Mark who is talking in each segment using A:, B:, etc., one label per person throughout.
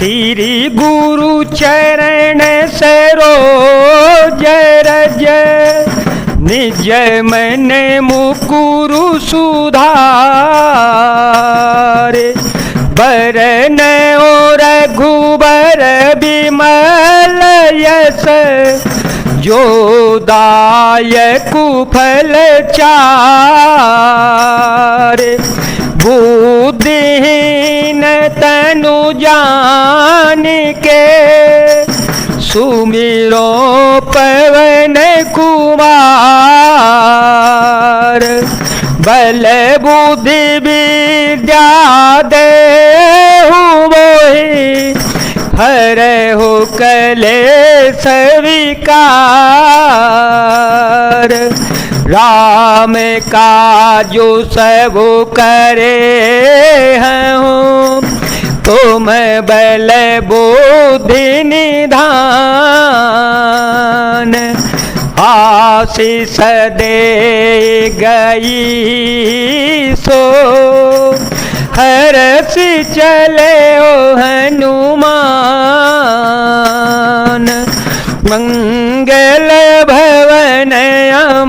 A: श्री गुरु चरण सरोज रज निज मन मुकुरु सुधारे बरन और रघुबर बिमल यस जो दायक फल चारे बुद्धिहीन तनु जान के सुमिरो पवन कुमार बल बुद्धि विद्या देहु मोहि हरहु कलेश विकार राम काजु सब करे हूँ तुम बल बुद्धि निधान आशीष दे गई सो हर्ष चले ओ हनुमान मंगल भवन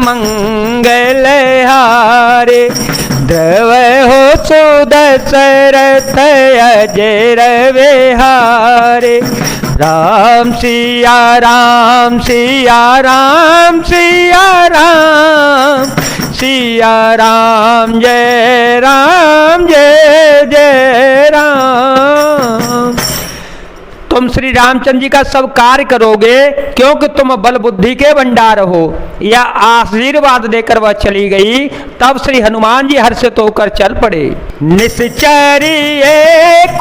A: मंगल हारे द्रव हो सुदशरथ अजर विहारे राम सिया राम सिया राम सिया राम सिया राम जय जय राम। तुम श्री रामचंद्र जी का सब कार्य करोगे क्योंकि तुम बल बुद्धि के भंडार हो। यह आशीर्वाद देकर वह चली गई। तब श्री हनुमान जी हर्षित होकर चल पड़े। निश्चरिए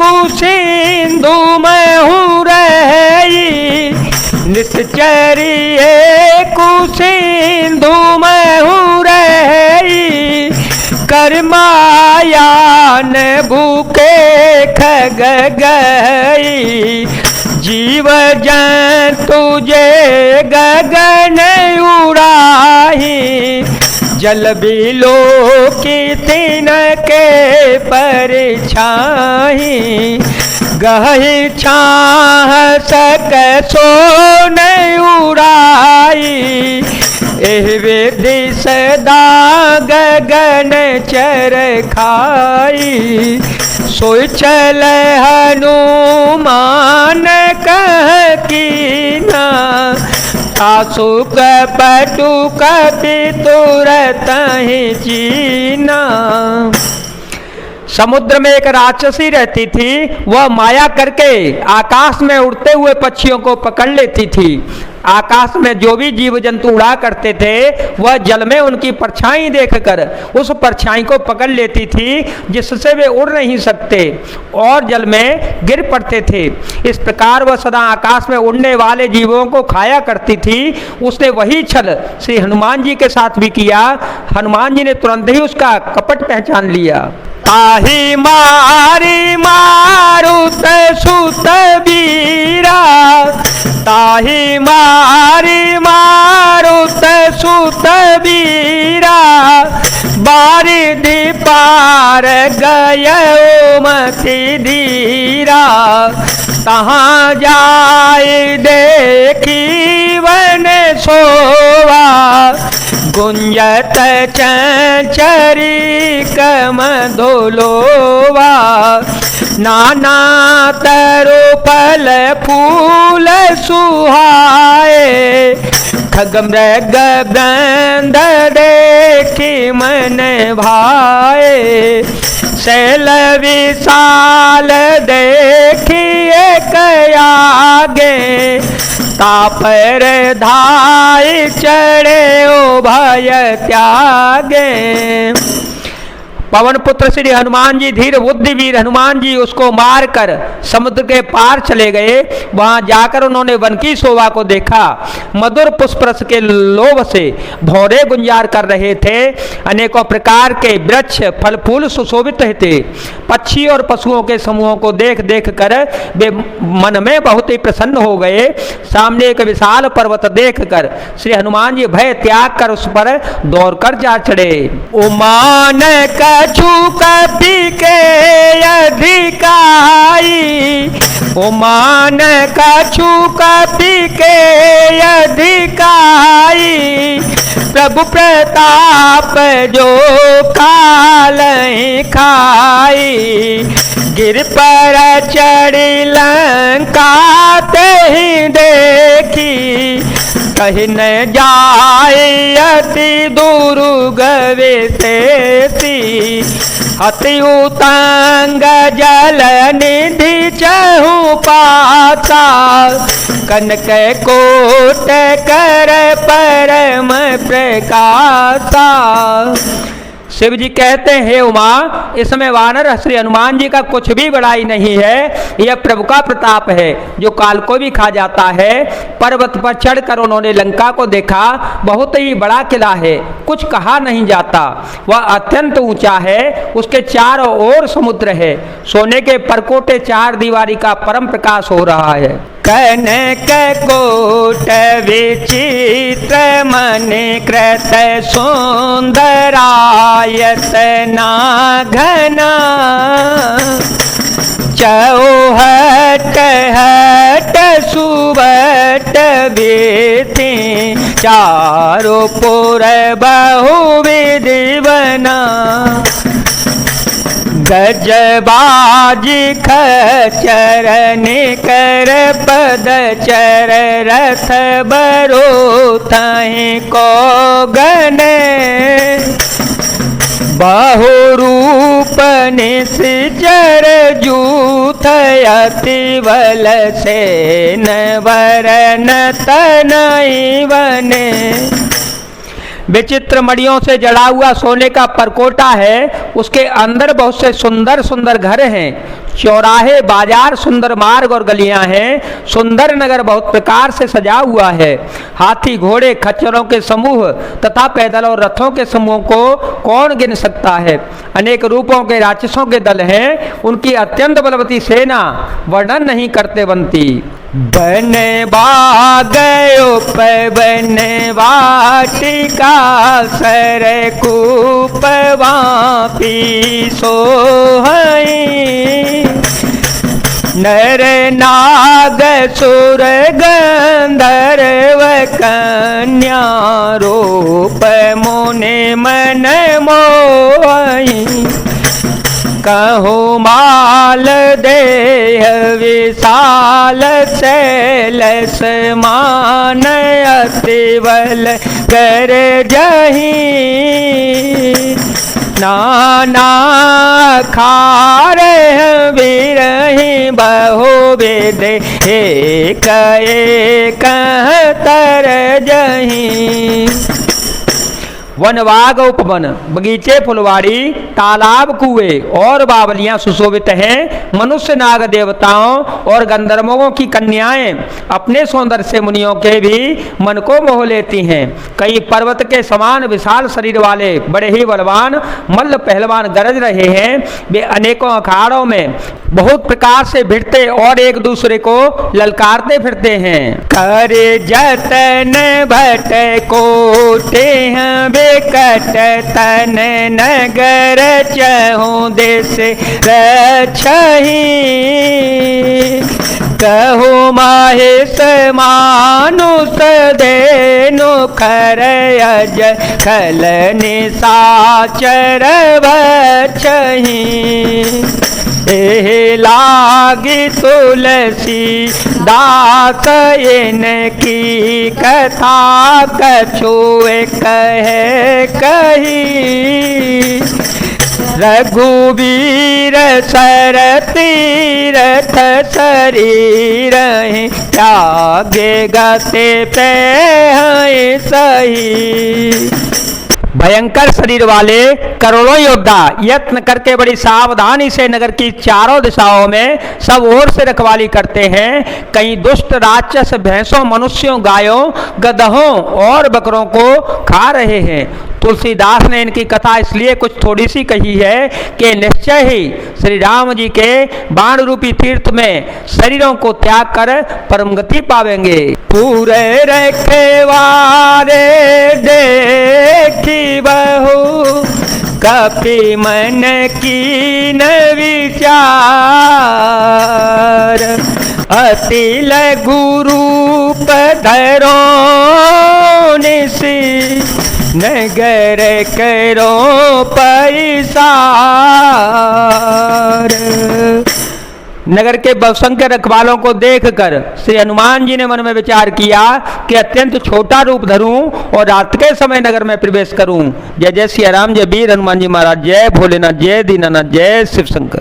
A: कुसिंधु में हूँ रही निश्चरिए कुसिंधु में हूँ रही कर्मायान भूखे खग गई जीव जंतु जे गगन उड़ाही जल बिलो की तीन के परछाई गही छाह सक सो नहीं उड़ाई एह विधि सदा गगन चर खाई सोई चल हनुमान कह कीना आसु कपटु कपि तुरत ही चीना। समुद्र में एक राक्षसी रहती थी। वह माया करके आकाश में उड़ते हुए पक्षियों को पकड़ लेती थी। आकाश में जो भी जीव जंतु उड़ा करते थे वह जल में उनकी परछाई देखकर उस परछाई को पकड़ लेती थी जिससे वे उड़ नहीं सकते और जल में गिर पड़ते थे। इस प्रकार वह सदा आकाश में उड़ने वाले जीवों को खाया करती थी। उसने वही छल श्री हनुमान जी के साथ भी किया। हनुमान जी ने तुरंत ही उसका कपट पहचान लिया। ताहि मारी मारुत सुत बीरा ताहि मारी मारुत सुत बीरा बारिधि पार गयो मति धीरा तहाँ जाए देखी वन सोवा गुंजत चंचरी कमधुलोवा नाना तरु फल फूल सुहाए खग मृग बृंद देखी मन भाए शैल विशाल देखिए कयागे तापर धाई चढ़े ओ भय त्यागे। पवन पुत्र श्री हनुमान जी धीर बुद्धि वीर हनुमान जी उसको मारकर समुद्र के पार चले गए। वहां जाकर उन्होंने वन की शोभा को देखा। मधुर पुष्प रस के लोभ से भौरे गुंजार कर रहे थे। अनेकों प्रकार के वृक्ष फल फूल सुशोभित थे। पक्षी और पशुओं के समूहों को देख देख कर वे मन में बहुत ही प्रसन्न हो गए। सामने एक विशाल पर्वत देख कर श्री हनुमान जी भय त्याग कर उस पर दौड़कर जा चढ़े। उमान कर कछु कपि के अधिकाई, उमान कछु कपि के अधिकाई, प्रभु प्रताप जो कालहि खाई, गिर पर चढ़ी लंका तेहि देखी, कहीं न जाए अति दुर्गवे तेती, अति उतंग जल निधि चहु पाता, कनक कोट कर परम प्रकाशा। शिव जी कहते हैं उमा, इसमें वानर श्री हनुमान जी का कुछ भी बड़ाई नहीं है, यह प्रभु का प्रताप है जो काल को भी खा जाता है। पर्वत पर चढ़कर उन्होंने लंका को देखा, बहुत ही बड़ा किला है, कुछ कहा नहीं जाता, वह अत्यंत ऊंचा है, उसके चारों ओर समुद्र है, सोने के परकोटे चार दीवारी का परम प्रकाश हो रहा है। कनक कोट विचित्र मणि कृत सुंदरायतना घना, चौहट हट सुबट बेती, चारों पुर बहुविधि बना, गजबाजी खचर निकर पद चर, रथ बरो तहि को गने, बहुरूप निश्चर जूथ अति बल सेन वरन तनई बने। विचित्र मणियों से जड़ा हुआ सोने का परकोटा है, उसके अंदर बहुत से सुंदर सुंदर घर हैं, चौराहे बाजार सुंदर मार्ग और गलियां हैं, सुंदर नगर बहुत प्रकार से सजा हुआ है। हाथी घोड़े खच्चरों के समूह तथा पैदल और रथों के समूह को कौन गिन सकता है। अनेक रूपों के राक्षसों के दल हैं, उनकी अत्यंत बलवती सेना वर्णन नहीं करते बनती। बन बागयो पवन वाटिका, सर कूप वापी सोहई, नर नाग सुर गंधर्व कन्या, रूप मुनि मन मोहि, कहु माल देह विशाल शैल समान, अति बल कर जही, नाना खार बिरही बहुविध, एक एक तर जही। वनवाग उपवन, बगीचे फुलवाड़ी, तालाब कुएं और बावलियां सुशोभित हैं। मनुष्य नाग देवताओं और गंधर्वों की कन्याएं अपने सौंदर्य से मुनियों के भी मन को मोह लेती हैं। कई पर्वत के समान विशाल शरीर वाले बड़े ही बलवान मल्ल पहलवान गरज रहे हैं। वे अनेकों अखाड़ों में बहुत प्रकार से भिड़ते और एक दूसरे को ललकारते फिरते हैं। कर जतन भट कोटे कट तन नगर चहु देश रछहि, कहु माहेश मानुष देनु खर अज खल निशाचर बछहि, लागी तुलसी दास इनकी कथा कछु कहे कही, रघुवीर सर तीरथ शरीर त्यागे गते पे सही। भयंकर शरीर वाले करोड़ों योद्धा यत्न करके बड़ी सावधानी से नगर की चारों दिशाओं में सब ओर से रखवाली करते हैं। कई दुष्ट राक्षस भैंसों, मनुष्यों, गायों, गधों और बकरों को खा रहे हैं। तुलसीदास ने इनकी कथा इसलिए कुछ थोड़ी सी कही है कि निश्चय ही श्री राम जी के बाण रूपी तीर्थ में शरीरों को त्याग कर परम गति पावेंगे। पूरे रखवारे देखी बहु कपि मन कीन विचार, अति लघु रूप धरो निसि, नगर करो पैसार। नगर के बहुसंख्य रखवालों को देखकर श्री हनुमान जी ने मन में विचार किया कि अत्यंत छोटा रूप धरूं और रात के समय नगर में प्रवेश करूं। जय जय सिया राम, जय वीर हनुमान जी महाराज, जय भोलेनाथ, जय दीनानाथ, जय शिव शंकर।